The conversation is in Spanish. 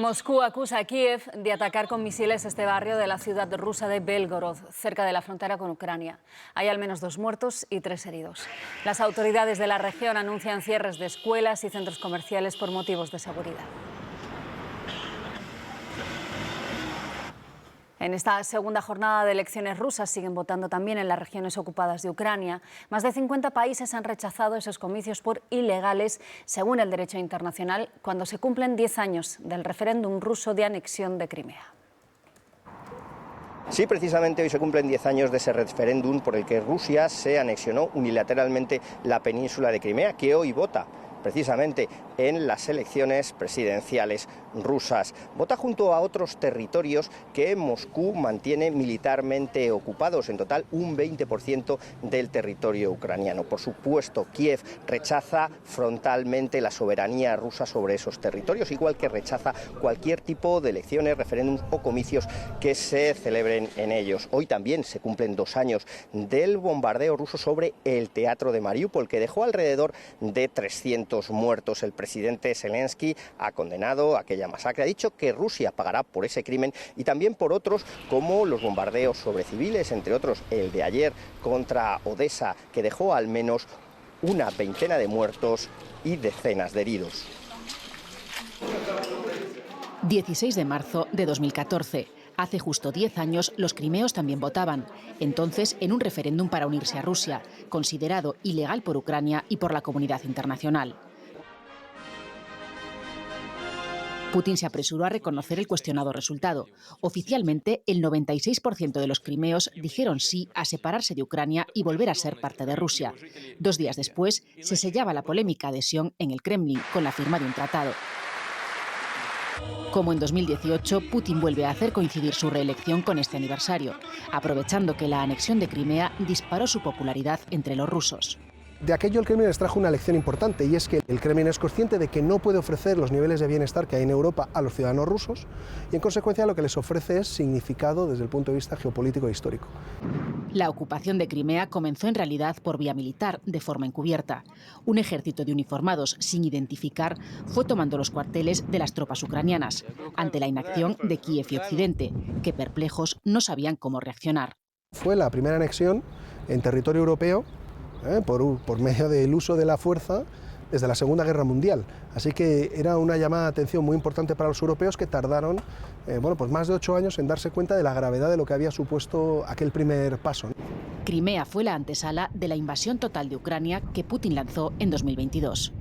Moscú acusa a Kiev de atacar con misiles este barrio de la ciudad rusa de Belgorod, cerca de la frontera con Ucrania. Hay al menos 2 muertos y 3 heridos. Las autoridades de la región anuncian cierres de escuelas y centros comerciales por motivos de seguridad. En esta segunda jornada de elecciones rusas siguen votando también en las regiones ocupadas de Ucrania. Más de 50 países han rechazado esos comicios por ilegales, según el derecho internacional, cuando se cumplen 10 años del referéndum ruso de anexión de Crimea. Sí, precisamente hoy se cumplen 10 años de ese referéndum por el que Rusia se anexionó unilateralmente la península de Crimea, que hoy vota precisamente en las elecciones presidenciales rusas. Vota junto a otros territorios que Moscú mantiene militarmente ocupados, en total un 20% del territorio ucraniano. Por supuesto, Kiev rechaza frontalmente la soberanía rusa sobre esos territorios, igual que rechaza cualquier tipo de elecciones, referéndums o comicios que se celebren en ellos. Hoy también se cumplen 2 años del bombardeo ruso sobre el teatro de Mariupol, que dejó alrededor de 300 muertos. El presidente Zelensky ha condenado aquella masacre, ha dicho que Rusia pagará por ese crimen y también por otros como los bombardeos sobre civiles, entre otros el de ayer contra Odessa, que dejó al menos una veintena de muertos y decenas de heridos. 16 de marzo de 2014. Hace justo 10 años los crimeos también votaban, entonces en un referéndum para unirse a Rusia, considerado ilegal por Ucrania y por la comunidad internacional. Putin se apresuró a reconocer el cuestionado resultado. Oficialmente, el 96% de los crimeos dijeron sí a separarse de Ucrania y volver a ser parte de Rusia. 2 días después, se sellaba la polémica adhesión en el Kremlin con la firma de un tratado. Como en 2018, Putin vuelve a hacer coincidir su reelección con este aniversario, aprovechando que la anexión de Crimea disparó su popularidad entre los rusos. De aquello el Kremlin extrajo una lección importante, y es que el Kremlin es consciente de que no puede ofrecer los niveles de bienestar que hay en Europa a los ciudadanos rusos, y en consecuencia lo que les ofrece es significado desde el punto de vista geopolítico e histórico. La ocupación de Crimea comenzó en realidad por vía militar, de forma encubierta. Un ejército de uniformados sin identificar fue tomando los cuarteles de las tropas ucranianas, ante la inacción de Kiev y Occidente, que perplejos no sabían cómo reaccionar. Fue la primera anexión en territorio europeo por medio del uso de la fuerza desde la Segunda Guerra Mundial. Así que era una llamada de atención muy importante para los europeos, que tardaron pues más de 8 años en darse cuenta de la gravedad de lo que había supuesto aquel primer paso. Crimea fue la antesala de la invasión total de Ucrania que Putin lanzó en 2022.